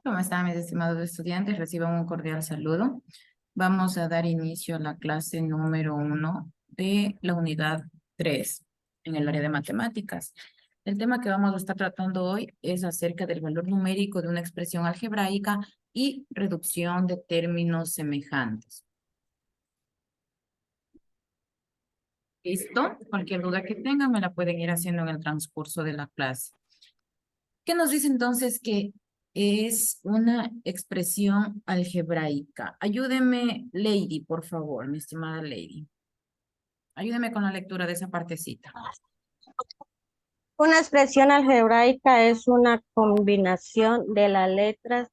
¿Cómo están mis estimados estudiantes? Reciban un cordial saludo. Vamos a dar inicio a la clase número 1 de la unidad 3 en el área de matemáticas. El tema que vamos a estar tratando hoy es acerca del valor numérico de una expresión algebraica y reducción de términos semejantes. ¿Listo? Cualquier duda que tengan me la pueden ir haciendo en el transcurso de la clase. ¿Qué nos dice entonces que es una expresión algebraica? Ayúdeme, Lady, por favor, mi estimada Lady. Ayúdeme con la lectura de esa partecita. Una expresión algebraica es una combinación de las letras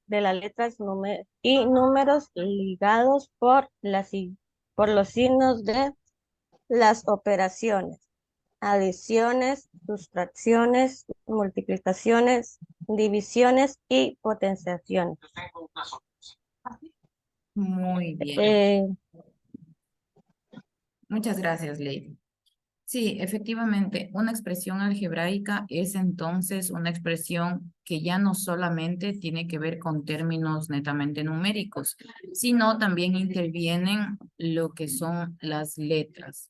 y números ligados por los signos de las operaciones, adiciones, sustracciones, multiplicaciones, divisiones y potenciaciones. Muy bien. Eh, Muchas gracias, Lady. Sí, efectivamente, una expresión algebraica es entonces una expresión que ya no solamente tiene que ver con términos netamente numéricos, sino también intervienen lo que son las letras.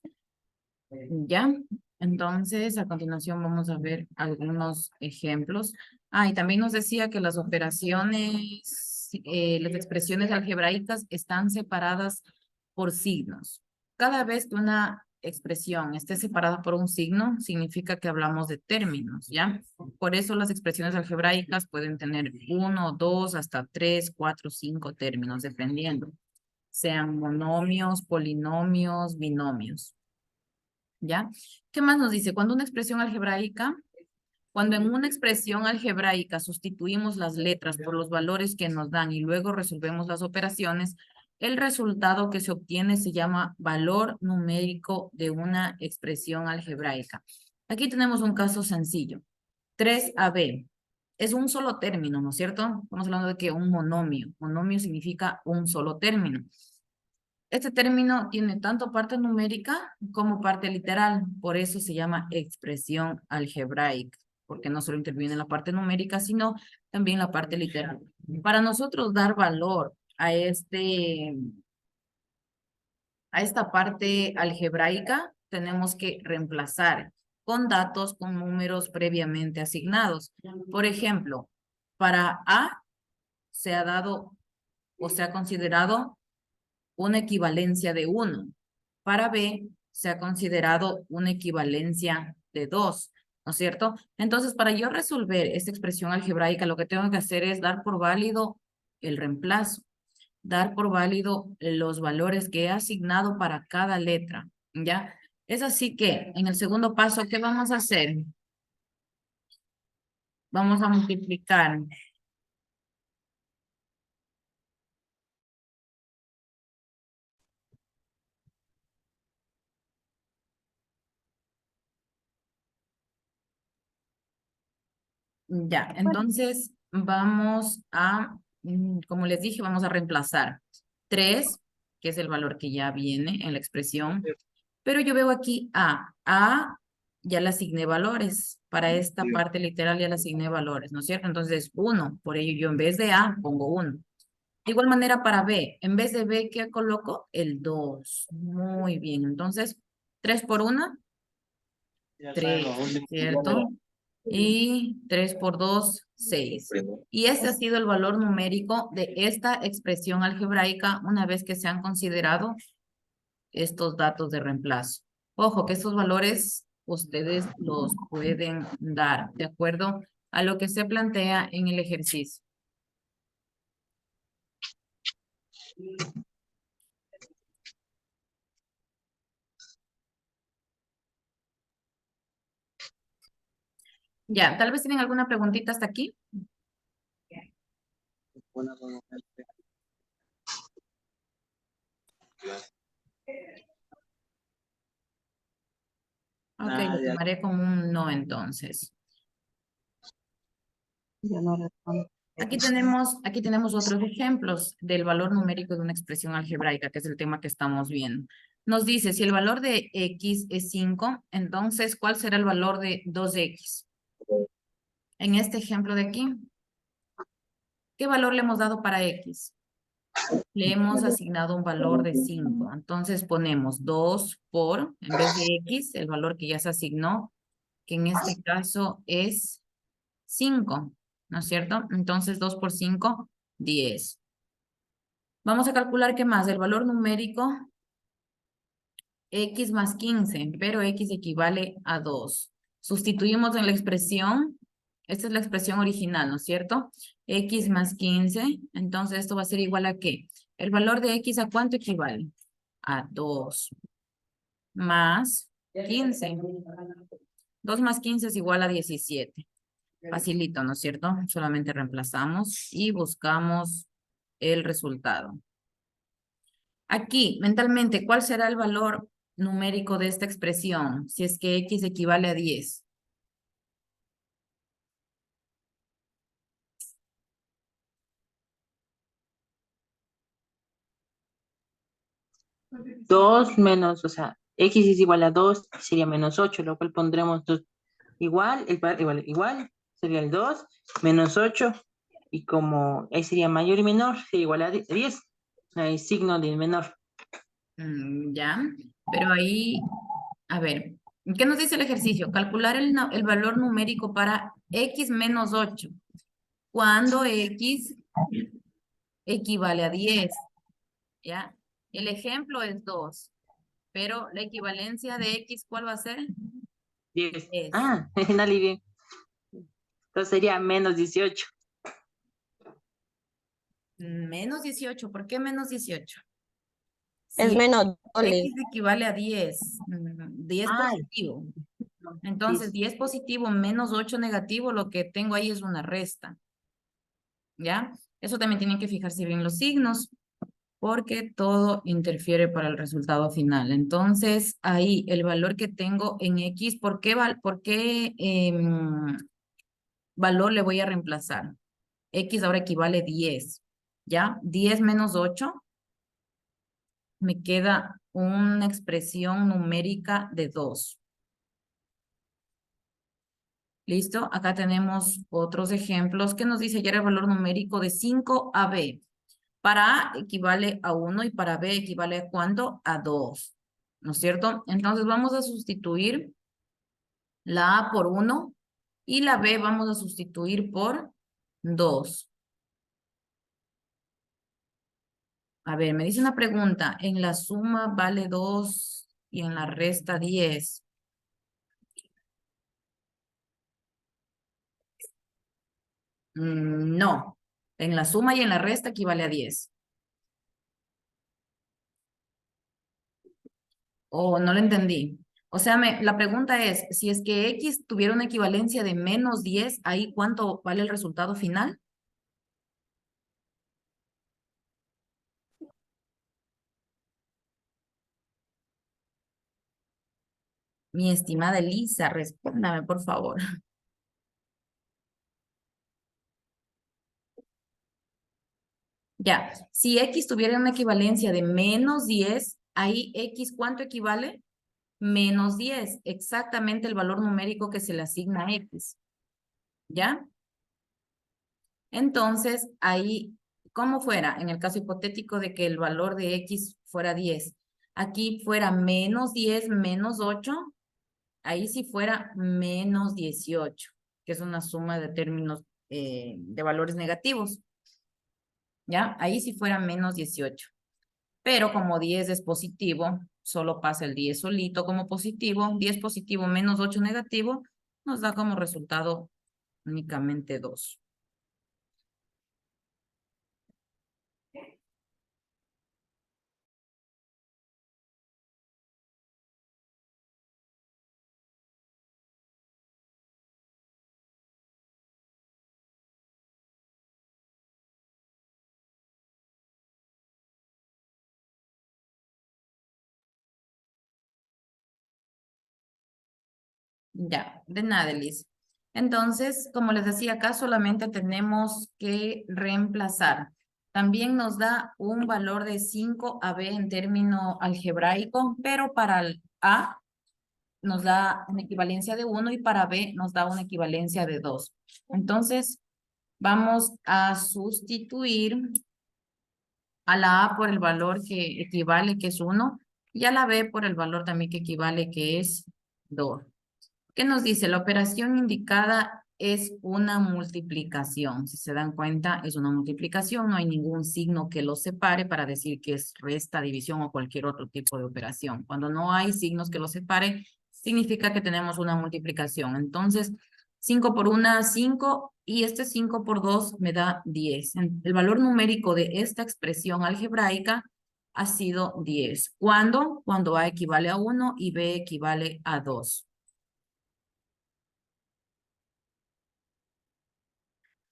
¿Ya? Entonces, a continuación vamos a ver algunos ejemplos. Ah, y también nos decía que las operaciones, las expresiones algebraicas están separadas por signos. Cada vez que una expresión esté separada por un signo, significa que hablamos de términos, ¿ya? Por eso las expresiones algebraicas pueden tener uno, dos, hasta tres, cuatro, cinco términos, dependiendo. Sean monomios, polinomios, binomios. ¿Ya? ¿Qué más nos dice? Cuando en una expresión algebraica sustituimos las letras por los valores que nos dan y luego resolvemos las operaciones, el resultado que se obtiene se llama valor numérico de una expresión algebraica. Aquí tenemos un caso sencillo. 3AB. Es un solo término, ¿no es cierto? Estamos hablando de que un monomio. Monomio significa un solo término. Este término tiene tanto parte numérica como parte literal, por eso se llama expresión algebraica, porque no solo interviene la parte numérica, sino también la parte literal. Para nosotros dar valor a esta parte algebraica, tenemos que reemplazar con datos, con números previamente asignados. Por ejemplo, para A se ha dado o se ha considerado una equivalencia de 1. Para B se ha considerado una equivalencia de 2, ¿no es cierto? Entonces, para yo resolver esta expresión algebraica, lo que tengo que hacer es dar por válido el reemplazo, dar por válido los valores que he asignado para cada letra, ¿ya? Es así que en el segundo paso, ¿qué vamos a hacer? Vamos a multiplicar. Ya, entonces vamos a, como les dije, vamos a reemplazar 3, que es el valor que ya viene en la expresión, pero yo veo aquí A ya le asigné valores, para esta parte literal ya le asigné valores, ¿no es cierto? Entonces 1, por ello yo en vez de A pongo 1. De igual manera para B, en vez de B, ¿qué coloco? El 2. Muy bien, entonces 3 por 1, 3, ¿cierto? Y 3 por 2, 6. Y ese ha sido el valor numérico de esta expresión algebraica una vez que se han considerado estos datos de reemplazo. Ojo, que estos valores ustedes los pueden dar de acuerdo a lo que se plantea en el ejercicio. Ya, tal vez tienen alguna preguntita hasta aquí. Ok, lo tomaré como un no entonces. yo no respondo. Aquí tenemos otros ejemplos del valor numérico de una expresión algebraica, que es el tema que estamos viendo. Nos dice, si el valor de x es 5, entonces, ¿cuál será el valor de 2x? En este ejemplo de aquí, ¿Qué valor le hemos dado para X? Le hemos asignado un valor de 5. Entonces ponemos 2 por, en vez de X, el valor que ya se asignó, que en este caso es 5, ¿no es cierto? Entonces 2 por 5, 10. Vamos a calcular qué más, el valor numérico X más 15, pero X equivale a 2. Sustituimos en la expresión, esta es la expresión original, ¿no es cierto? X más 15, entonces esto va a ser igual a ¿qué? El valor de X, ¿a cuánto equivale? A 2 más 15. 2 más 15 es igual a 17. Facilito, ¿no es cierto? Solamente reemplazamos y buscamos el resultado. Aquí, mentalmente, ¿cuál será el valor numérico de esta expresión? Si es que X equivale a 10. Dos menos, o sea, X es igual a 2 sería menos 8, lo cual pondremos 2 igual, igual, sería el 2 menos 8, y como ahí sería mayor y menor, sería igual a 10. Hay signo de menor. Ya, pero ahí, a ver, ¿qué nos dice el ejercicio? Calcular el valor numérico para X menos 8, cuando X equivale a 10, ¿ya? El ejemplo es 2, pero la equivalencia de X, ¿cuál va a ser? 10. Es Ah, dale bien. Entonces sería menos 18. menos 18. ¿Por qué menos 18? Es Si menos doble. X equivale a 10, 10 Ay, positivo. sí, Entonces, 10 positivo menos 8 negativo, lo que tengo ahí es una resta, ¿ya? Eso también tienen que fijarse bien los signos, porque todo interfiere para el resultado final. Entonces, ahí el valor que tengo en X, ¿por qué valor le voy a reemplazar? X ahora equivale a 10, ¿ya? 10 menos 8, me queda una expresión numérica de 2. ¿Listo? Acá tenemos otros ejemplos que nos dice ya el valor numérico de 5 a B. Para A equivale a 1 y para B equivale a ¿cuánto? A 2. ¿No es cierto? Entonces vamos a sustituir la A por 1 y la B vamos a sustituir por 2. A ver, me dice una pregunta. En la suma vale 2 y en la resta 10. No. En la suma y en la resta equivale a 10. O no lo entendí. O sea, la pregunta es, si es que X tuviera una equivalencia de menos 10, ¿ahí cuánto vale el resultado final? Mi estimada Elisa, respóndame, por favor. Ya, si X tuviera una equivalencia de menos 10, ahí X, ¿cuánto equivale? Menos 10, exactamente el valor numérico que se le asigna a X. ¿Ya? Entonces, ahí, ¿cómo fuera? En el caso hipotético de que el valor de X fuera 10, aquí fuera menos 10 menos 8, ahí sí fuera menos 18, que es una suma de términos de valores negativos. ¿Ya? Ahí sí fuera menos 18. Pero como 10 es positivo, solo pasa el 10 solito como positivo. 10 positivo menos 8 negativo nos da como resultado únicamente 2. Ya, de nada, Liz. Entonces, como les decía acá, solamente tenemos que reemplazar. También nos da un valor de 5 a B en término algebraico, pero para el A nos da una equivalencia de 1 y para B nos da una equivalencia de 2. Entonces, Vamos a sustituir a la A por el valor que equivale, que es 1, y a la B por el valor también que equivale, que es 2. ¿Qué nos dice? La operación indicada es una multiplicación. Si se dan cuenta, es una multiplicación. No hay ningún signo que lo separe para decir que es resta, división o cualquier otro tipo de operación. Cuando no hay signos que lo separe, significa que tenemos una multiplicación. Entonces, 5 por 1, 5, y este 5 por 2 me da 10. El valor numérico de esta expresión algebraica ha sido 10. ¿Cuándo? Cuando A equivale a 1 y B equivale a 2.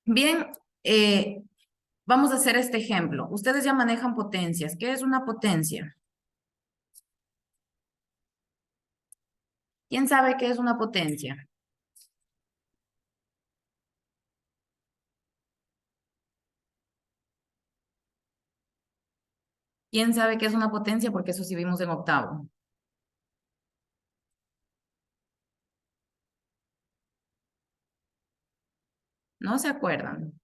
Bien, vamos a hacer este ejemplo. Ustedes ya manejan potencias. ¿Qué es una potencia? ¿Quién sabe qué es una potencia? ¿Quién sabe qué es una potencia? Porque eso sí vimos en octavo. ¿No se acuerdan?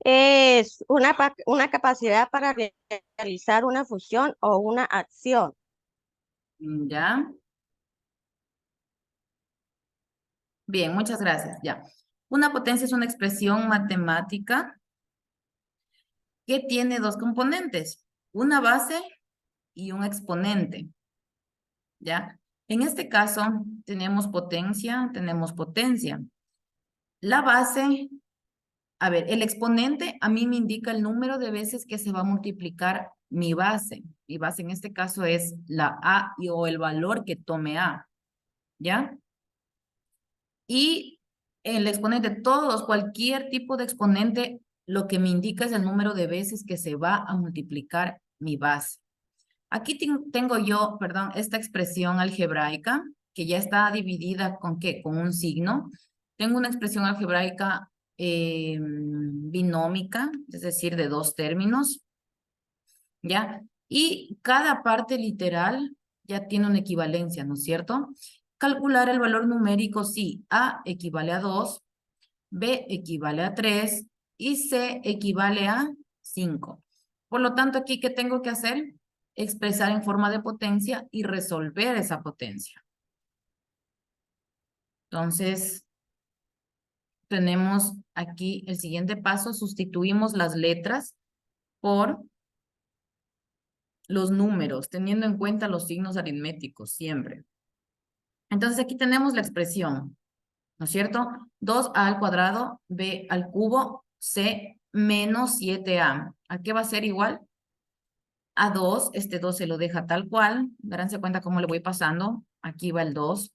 Es una capacidad para realizar una función o una acción. ¿Ya? Bien, muchas gracias. Ya. Una potencia es una expresión matemática que tiene dos componentes, una base y un exponente. ¿Ya? En este caso, tenemos potencia, tenemos potencia. La base, a ver, el exponente a mí me indica el número de veces que se va a multiplicar mi base. Mi base en este caso es la A o el valor que tome A. ¿Ya? Y el exponente, todos, cualquier tipo de exponente, lo que me indica es el número de veces que se va a multiplicar mi base. Aquí tengo yo, perdón, esta expresión algebraica que ya está dividida con ¿qué? Con un signo. Tengo una expresión algebraica binómica, es decir, de dos términos, ¿ya? Y cada parte literal ya tiene una equivalencia, ¿no es cierto? Calcular el valor numérico, sí, A equivale a 2, B equivale a 3 y C equivale a 5. Por lo tanto, aquí, ¿qué tengo que hacer? Expresar en forma de potencia y resolver esa potencia. Entonces, tenemos aquí el siguiente paso, sustituimos las letras por los números, teniendo en cuenta los signos aritméticos siempre. Entonces, aquí tenemos la expresión, ¿no es cierto? 2a al cuadrado, b al cubo, c menos 7a. ¿A qué va a ser igual? A 2, este 2 se lo deja tal cual. Daránse cuenta cómo le voy pasando. Aquí va el 2.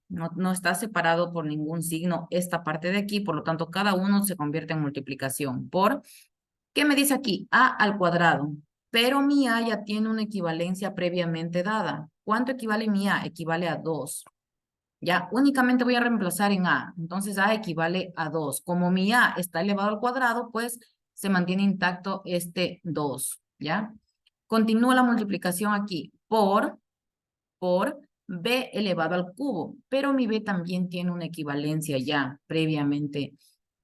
No está separado por ningún signo esta parte de aquí, por lo tanto, cada uno se convierte en multiplicación. ¿Qué me dice aquí? A al cuadrado. Pero mi A ya tiene una equivalencia previamente dada. ¿Cuánto equivale mi A? Equivale a 2. Ya, únicamente voy a reemplazar en A. Entonces, A equivale a 2. Como mi A está elevado al cuadrado, pues se mantiene intacto este 2. ¿Ya? Continúa la multiplicación aquí por B elevado al cubo. Pero mi B también tiene una equivalencia ya previamente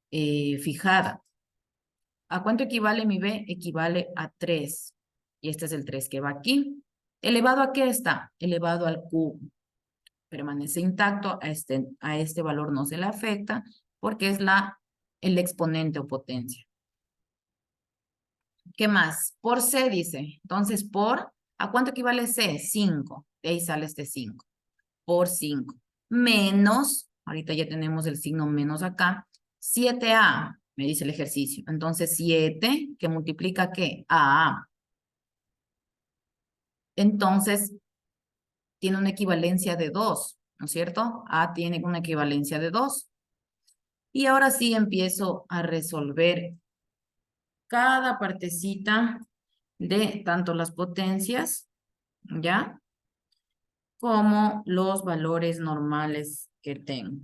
fijada. ¿A cuánto equivale mi B? Equivale a 3. Y este es el 3 que va aquí. ¿Elevado a qué está? Elevado al cubo. Permanece intacto, a este valor no se le afecta porque es el exponente o potencia. ¿Qué más? Por C dice. Entonces, ¿a cuánto equivale C? 5. De ahí sale este 5. Por 5. Menos, ahorita ya tenemos el signo menos acá, 7A, me dice el ejercicio. Entonces, 7, que multiplica ¿qué? A. Entonces, tiene una equivalencia de 2, ¿no es cierto? A tiene una equivalencia de 2. Y ahora sí empiezo a resolver cada partecita de tanto las potencias, ¿ya? Como los valores normales que tengo.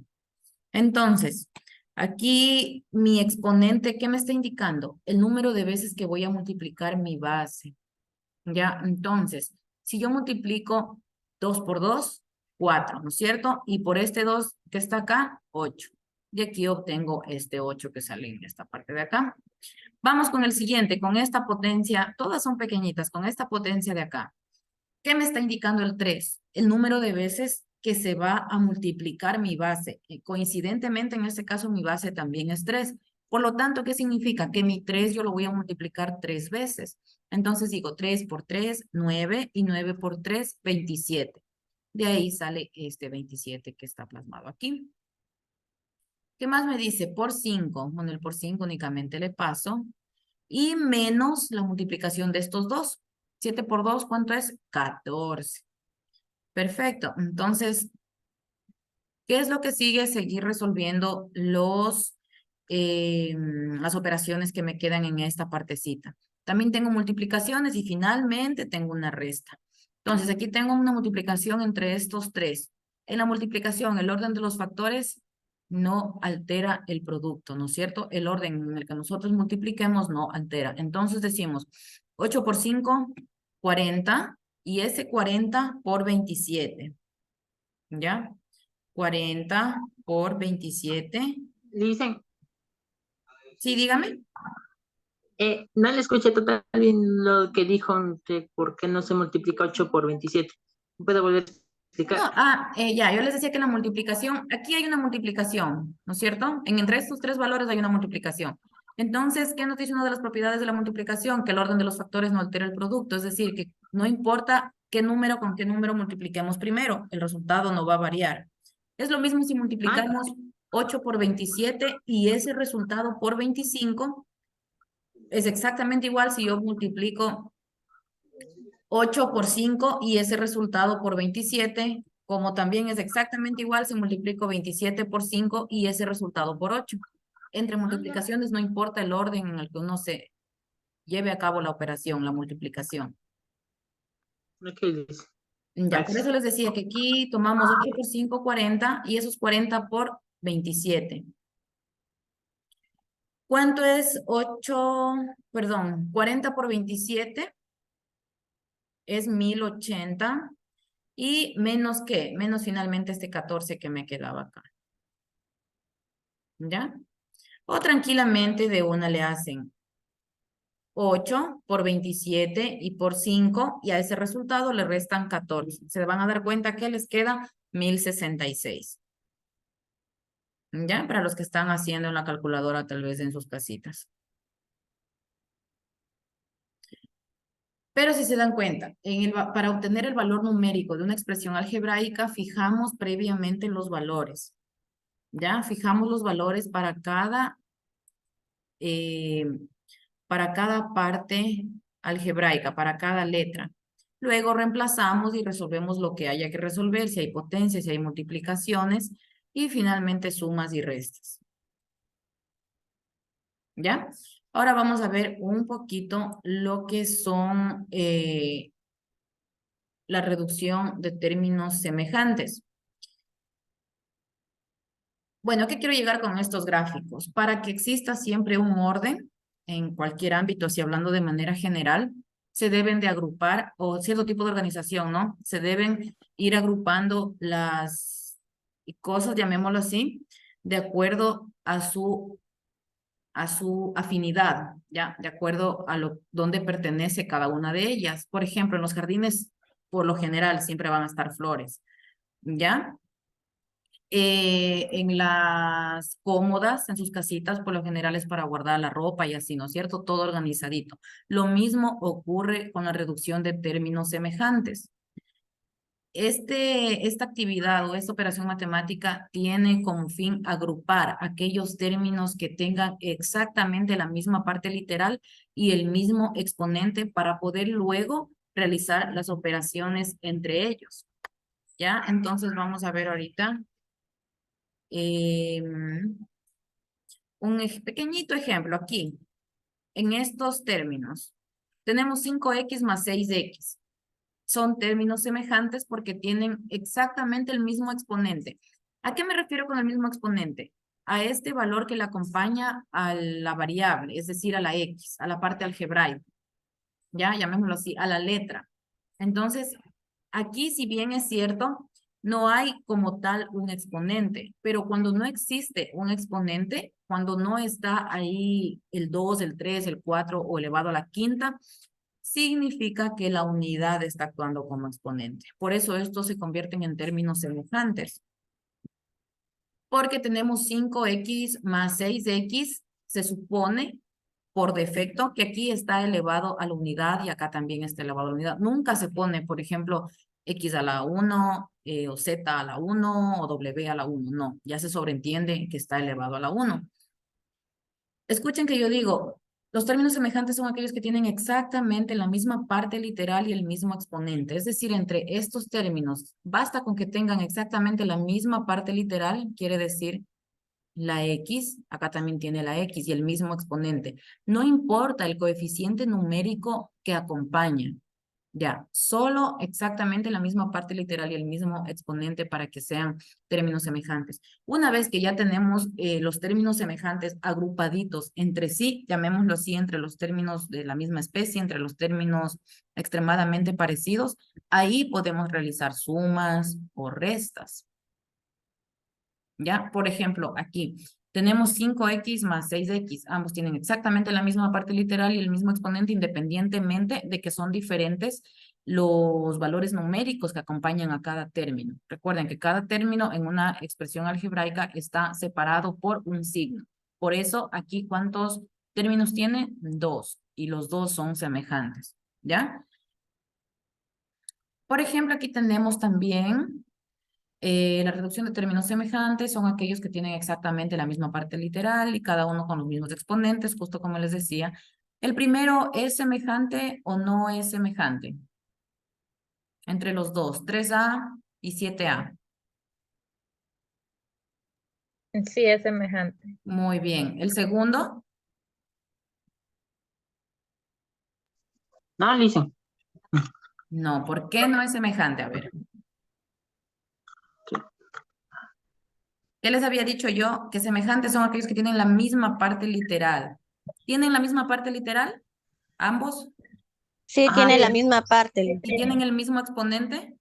Entonces, aquí mi exponente, ¿qué me está indicando? El número de veces que voy a multiplicar mi base, ¿ya? Entonces, Si yo multiplico 2 por 2, 4, ¿no es cierto? Y por este 2 que está acá, 8. Y aquí obtengo este 8 que sale en esta parte de acá. Vamos con el siguiente, con esta potencia, todas son pequeñitas, con esta potencia de acá. ¿Qué me está indicando el 3? El número de veces que se va a multiplicar mi base. Coincidentemente, en este caso, mi base también es 3. Por lo tanto, ¿qué significa? Que mi 3 yo lo voy a multiplicar 3 veces. Entonces digo 3 por 3, 9, y 9 por 3, 27. De ahí sale este 27 que está plasmado aquí. ¿Qué más me dice? Por 5. Bueno, el por 5 únicamente le paso. Y menos la multiplicación de estos dos. 7 por 2, ¿cuánto es? 14. Perfecto. Entonces, ¿qué es lo que sigue? Seguir resolviendo las operaciones que me quedan en esta partecita. También tengo multiplicaciones y finalmente tengo una resta. Entonces, aquí tengo una multiplicación entre estos tres. En la multiplicación, el orden de los factores no altera el producto, ¿no es cierto? El orden en el que nosotros multipliquemos no altera. Entonces decimos 8 por 5, 40, y ese 40 por 27. ¿Ya? 40 por 27. Dicen, Sí, dígame. no le escuché total bien lo que dijo de por qué no se multiplica 8 por 27. ¿Puedo volver a No, explicar? ya, yo les decía que la multiplicación, aquí hay una multiplicación, ¿no es cierto? Entre estos tres valores hay una multiplicación. Entonces, ¿qué nos dice una de las propiedades de la multiplicación? Que el orden de los factores no altera el producto, es decir, que no importa qué número con qué número multipliquemos primero, el resultado no va a variar. Es lo mismo si Ah, multiplicamos 8 por 27 y ese resultado por 25 es exactamente igual si yo multiplico 8 por 5 y ese resultado por 27, como también es exactamente igual si multiplico 27 por 5 y ese resultado por 8. Entre multiplicaciones no importa el orden en el que uno se lleve a cabo la operación, la multiplicación. ok, dice. Ya, por eso Gracias. les decía que aquí tomamos 8 por 5, 40, y esos 40 por 27. ¿Cuánto es 8? Perdón, 40 por 27 es 1080. Y menos qué, menos finalmente este 14 que me quedaba acá. ¿Ya? O tranquilamente de una le hacen 8 por 27 y por 5, y a ese resultado le restan 14. Se van a dar cuenta que les queda 1066. ¿Ya? Para los que están haciendo en la calculadora, tal vez en sus casitas. Pero si se dan cuenta, para obtener el valor numérico de una expresión algebraica, fijamos previamente los valores. ¿Ya? Fijamos los valores eh, para cada parte algebraica, para cada letra. Luego reemplazamos y resolvemos lo que haya que resolver, si hay potencias, si hay multiplicaciones, y finalmente sumas y restas. ¿Ya? Ahora vamos a ver un poquito lo que son la reducción de términos semejantes. Bueno, ¿a qué quiero llegar con estos gráficos? Para que exista siempre un orden en cualquier ámbito, si hablando de manera general, se deben de agrupar, o cierto tipo de organización, ¿no? Se deben ir agrupando las cosas, llamémoslo así, de acuerdo a su afinidad, ¿ya? De acuerdo a dónde pertenece cada una de ellas. Por ejemplo, en los jardines, por lo general, siempre van a estar flores, ¿ya? En las cómodas, en sus casitas, por lo general es para guardar la ropa y así, ¿no es cierto? Todo organizadito. Lo mismo ocurre con la reducción de términos semejantes. Esta actividad o esta operación matemática tiene como fin agrupar aquellos términos que tengan exactamente la misma parte literal y el mismo exponente para poder luego realizar las operaciones entre ellos. ¿Ya? Entonces vamos a ver ahorita un pequeñito ejemplo aquí. En estos términos, tenemos 5x más 6x. Son términos semejantes porque tienen exactamente el mismo exponente. ¿A qué me refiero con el mismo exponente? A este valor que le acompaña a la variable, es decir, a la x, a la parte algebraica. Ya, llamémoslo así, a la letra. Entonces, aquí si bien es cierto, no hay como tal un exponente, pero cuando no existe un exponente, cuando no está ahí el 2, el 3, el 4 o elevado a la quinta, significa que la unidad está actuando como exponente. Por eso estos se convierten en términos semejantes. Porque tenemos 5x más 6x, se supone por defecto que aquí está elevado a la unidad y acá también está elevado a la unidad. Nunca se pone, por ejemplo, x a la 1 o z a la 1 o w a la 1. No, ya se sobreentiende que está elevado a la 1. Escuchen que yo digo, los términos semejantes son aquellos que tienen exactamente la misma parte literal y el mismo exponente. Es decir, entre estos términos, basta con que tengan exactamente la misma parte literal, quiere decir la X, acá también tiene la X y el mismo exponente. No importa el coeficiente numérico que acompaña. Ya, solo exactamente la misma parte literal y el mismo exponente para que sean términos semejantes. Una vez que ya tenemos los términos semejantes agrupaditos entre sí, llamémoslo así, entre los términos de la misma especie, entre los términos extremadamente parecidos, ahí podemos realizar sumas o restas. ¿Ya? Por ejemplo, aquí tenemos 5x más 6x. Ambos tienen exactamente la misma parte literal y el mismo exponente independientemente de que son diferentes los valores numéricos que acompañan a cada término. Recuerden que cada término en una expresión algebraica está separado por un signo. Por eso aquí, ¿cuántos términos tiene? 2. Y los dos son semejantes. ¿Ya? Por ejemplo, aquí tenemos también la reducción de términos semejantes son aquellos que tienen exactamente la misma parte literal y cada uno con los mismos exponentes, justo como les decía. ¿El primero es semejante o no es semejante? Entre los dos, 3a y 7a. Sí, es semejante. Muy bien. ¿El segundo? No, Lisa. No. ¿Por qué no es semejante? A ver. ¿Qué les había dicho yo? Que semejantes son aquellos que tienen la misma parte literal. ¿Tienen la misma parte literal? ¿Ambos? Sí, Ajá. tiene la misma parte. ¿Y tienen el mismo exponente?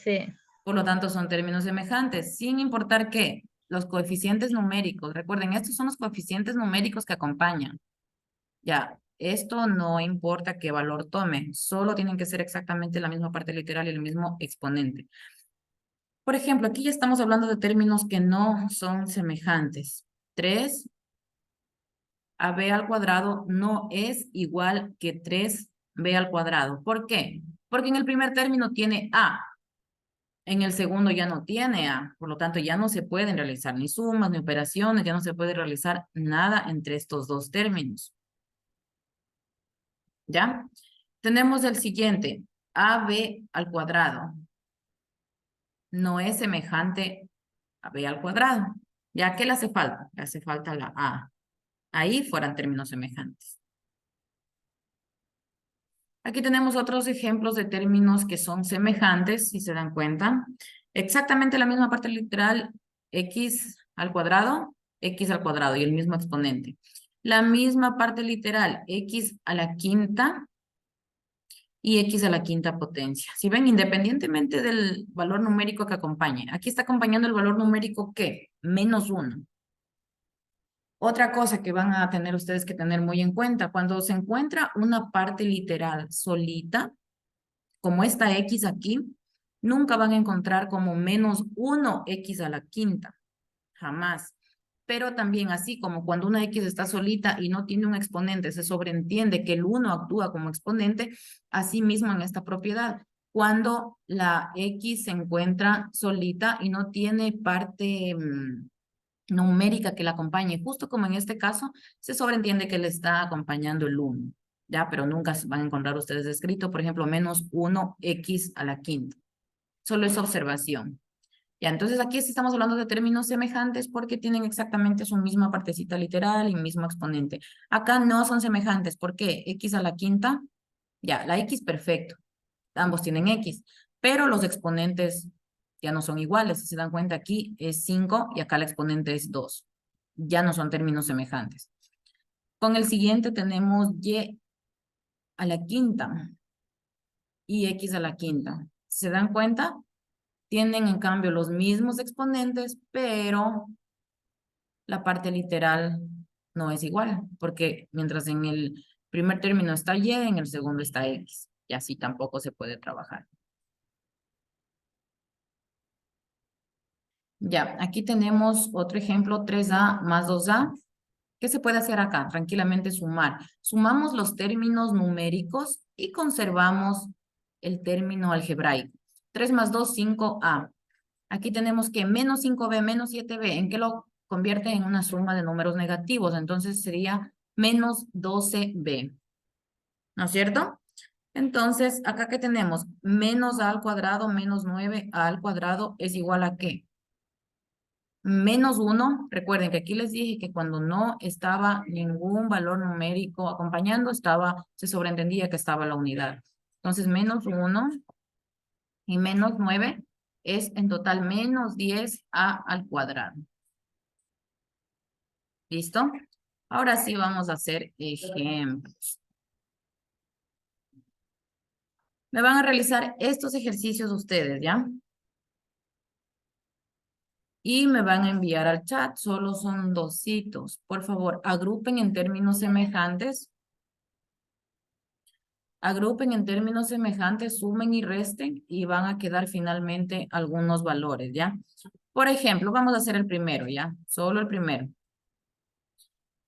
Sí. Por lo tanto, son términos semejantes, sin importar que los coeficientes numéricos, recuerden, estos son los coeficientes numéricos que acompañan. Ya, esto no importa qué valor tome, solo tienen que ser exactamente la misma parte literal y el mismo exponente. Por ejemplo, aquí ya estamos hablando de términos que no son semejantes. 3 a b al cuadrado no es igual que 3b al cuadrado. ¿Por qué? Porque en el primer término tiene a. En el segundo ya no tiene A, por lo tanto ya no se pueden realizar ni sumas ni operaciones, ya no se puede realizar nada entre estos dos términos. ¿Ya? Tenemos el siguiente, AB al cuadrado. No es semejante a B al cuadrado. ¿Ya qué le hace falta? Le hace falta la A. Ahí fueran términos semejantes. Aquí tenemos otros ejemplos de términos que son semejantes, si se dan cuenta. Exactamente la misma parte literal, x al cuadrado y el mismo exponente. La misma parte literal, x a la quinta y x a la quinta potencia. Si ven, independientemente del valor numérico que acompañe. Aquí está acompañando el valor numérico ¿qué? -1. Otra cosa que van a tener ustedes que tener muy en cuenta, cuando se encuentra una parte literal solita, como esta x aquí, nunca van a encontrar como -1x a la quinta, jamás. Pero también así como cuando una x está solita y no tiene un exponente, se sobreentiende que el 1 actúa como exponente, así mismo en esta propiedad. Cuando la x se encuentra solita y no tiene parte numérica que la acompañe, justo como en este caso, se sobreentiende que le está acompañando el 1, ¿ya? Pero nunca van a encontrar ustedes escrito, por ejemplo, -1x a la quinta. Solo es observación. Ya, entonces aquí sí estamos hablando de términos semejantes porque tienen exactamente su misma partecita literal y mismo exponente. Acá no son semejantes. ¿Por qué? X a la quinta, ya, la X perfecto. Ambos tienen X, pero los exponentes ya no son iguales. Si se dan cuenta, aquí es 5 y acá el exponente es 2. Ya no son términos semejantes. Con el siguiente tenemos Y a la quinta. y x a la quinta. ¿Se dan cuenta? Tienen en cambio los mismos exponentes, pero la parte literal no es igual, porque mientras en el primer término está y, en el segundo está x, y así tampoco se puede trabajar. Ya, aquí tenemos otro ejemplo, 3a más 2a. ¿Qué se puede hacer acá? Tranquilamente sumar. Sumamos los términos numéricos y conservamos el término algebraico. 3 más 2, 5a. Aquí tenemos que menos 5b menos 7b. ¿En qué lo convierte? En una suma de números negativos. Entonces sería menos 12b. ¿No es cierto? Entonces, acá que tenemos menos a al cuadrado menos 9a al cuadrado es igual a ¿qué? Menos 1, recuerden que aquí les dije que cuando no estaba ningún valor numérico acompañando, se sobreentendía que estaba la unidad. Entonces, menos 1 y menos 9 es en total menos 10a al cuadrado. ¿Listo? Ahora sí vamos a hacer ejemplos. Me van a realizar estos ejercicios ustedes, ¿ya? Y me van a enviar al chat, solo son 2 hitos. Por favor, agrupen en términos semejantes. Agrupen en términos semejantes, sumen y resten y van a quedar finalmente algunos valores, ¿ya? Por ejemplo, vamos a hacer el primero, ¿ya? Solo el primero.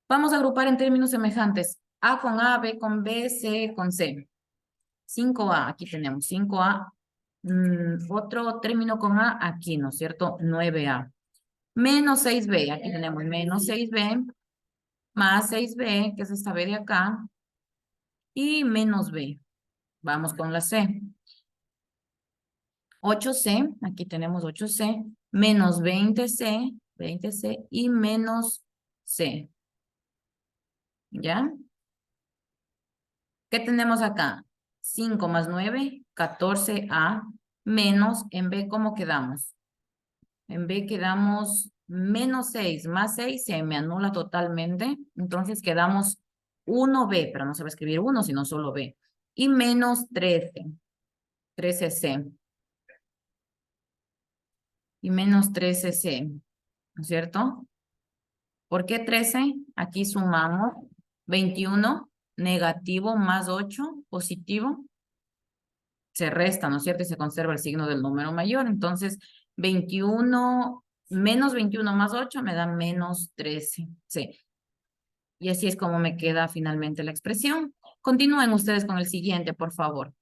Vamos a agrupar en términos semejantes A con A, B con B, C con C. 5A, aquí tenemos 5A. Otro término con A, aquí, ¿no es cierto? 9A. Menos 6B, aquí tenemos menos 6B, más 6B, que es esta B de acá, y menos B. Vamos con la C. 8C, aquí tenemos 8C, menos 20C y menos C. ¿Ya? ¿Qué tenemos acá? 5 más 9, 14A, menos, en B, ¿cómo quedamos? En B quedamos menos 6, más 6 se me anula totalmente, entonces quedamos 1B, pero no se va a escribir 1, sino solo B. Y menos 13, 13C. Y menos 13C, ¿no es cierto? ¿Por qué 13? Aquí sumamos 21, negativo, más 8, positivo. Se resta, ¿no es cierto? Y se conserva el signo del número mayor. Entonces, 21, menos 21 más 8 me da menos 13. Sí. Y así es como me queda finalmente la expresión. Continúen ustedes con el siguiente, por favor.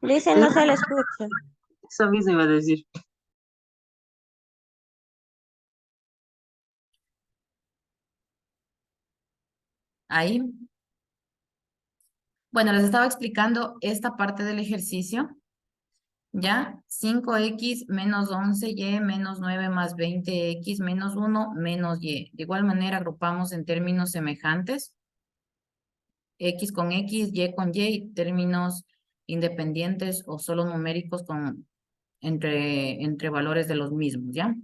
Dice, no se le escucha. Eso mismo iba a decir. Ahí. Bueno, les estaba explicando esta parte del ejercicio. ¿Ya? 5x menos 11y menos 9 más 20x menos 1 menos y. De igual manera agrupamos en términos semejantes. X con X, Y con Y, términos independientes o solo numéricos entre valores de los mismos, ¿ya?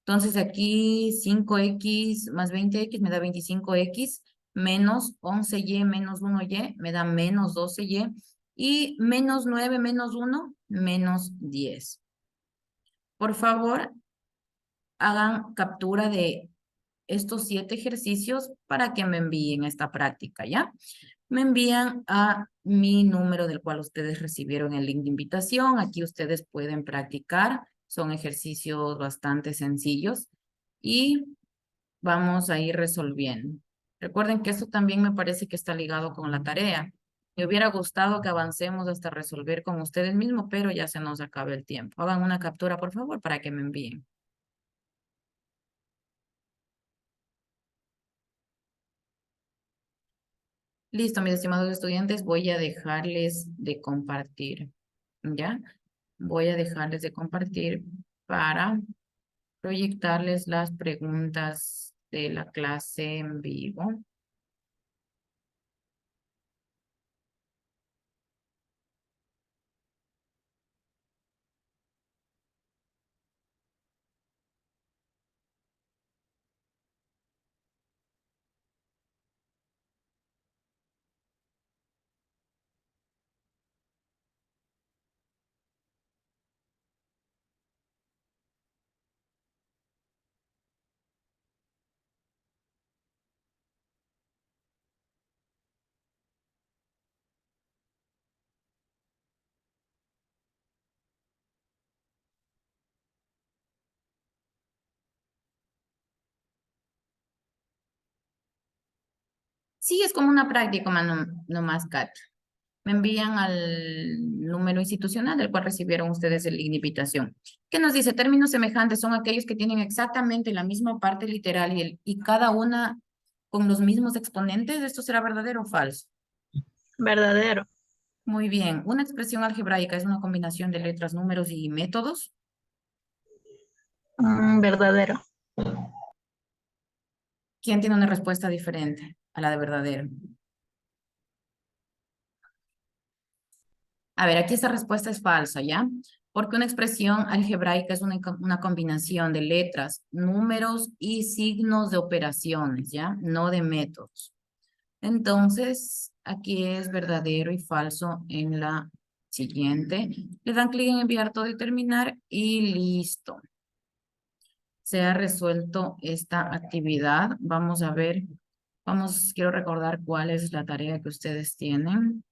Entonces aquí 5x más 20x me da 25x, menos 11y menos 1y me da menos 12y, y menos 9 menos 1, menos 10. Por favor, hagan captura de estos 7 ejercicios para que me envíen esta práctica, ¿ya? Me envían a mi número del cual ustedes recibieron el link de invitación. Aquí ustedes pueden practicar. Son ejercicios bastante sencillos y vamos a ir resolviendo. Recuerden que esto también me parece que está ligado con la tarea. Me hubiera gustado que avancemos hasta resolver con ustedes mismos, pero ya se nos acaba el tiempo. Hagan una captura, por favor, para que me envíen. Listo, mis estimados estudiantes, voy a dejarles de compartir, ¿ya? Voy a dejarles de compartir para proyectarles las preguntas de la clase en vivo. Sí, es como una práctica, no más, Kat. Me envían al número institucional del cual recibieron ustedes la invitación. ¿Qué nos dice? Términos semejantes son aquellos que tienen exactamente la misma parte literal y cada una con los mismos exponentes. ¿Esto será verdadero o falso? Verdadero. Muy bien. ¿Una expresión algebraica es una combinación de letras, números y métodos? Verdadero. ¿Quién tiene una respuesta diferente a la de verdadero? A ver, aquí esta respuesta es falsa, ¿ya? Porque una expresión algebraica es una combinación de letras, números y signos de operaciones, ¿ya? No de métodos. Entonces, aquí es verdadero y falso en la siguiente. Le dan clic en enviar todo y terminar y listo. Se ha resuelto esta actividad. Vamos a ver, quiero recordar cuál es la tarea que ustedes tienen.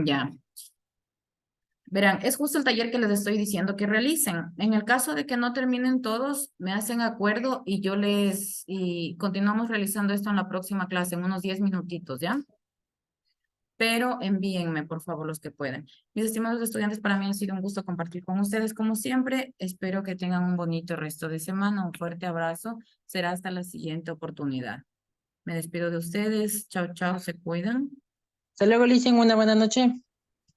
Ya. Verán, es justo el taller que les estoy diciendo que realicen. En el caso de que no terminen todos, me hacen acuerdo y continuamos realizando esto en la próxima clase, en unos 10 minutitos, ¿ya? Pero envíenme, por favor, los que pueden. Mis estimados estudiantes, para mí ha sido un gusto compartir con ustedes, como siempre. Espero que tengan un bonito resto de semana. Un fuerte abrazo. Será hasta la siguiente oportunidad. Me despido de ustedes. Chao, chao, se cuidan. Hasta luego, Licen, una buena noche.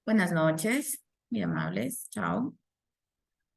Buenas noches, muy amables. Chao.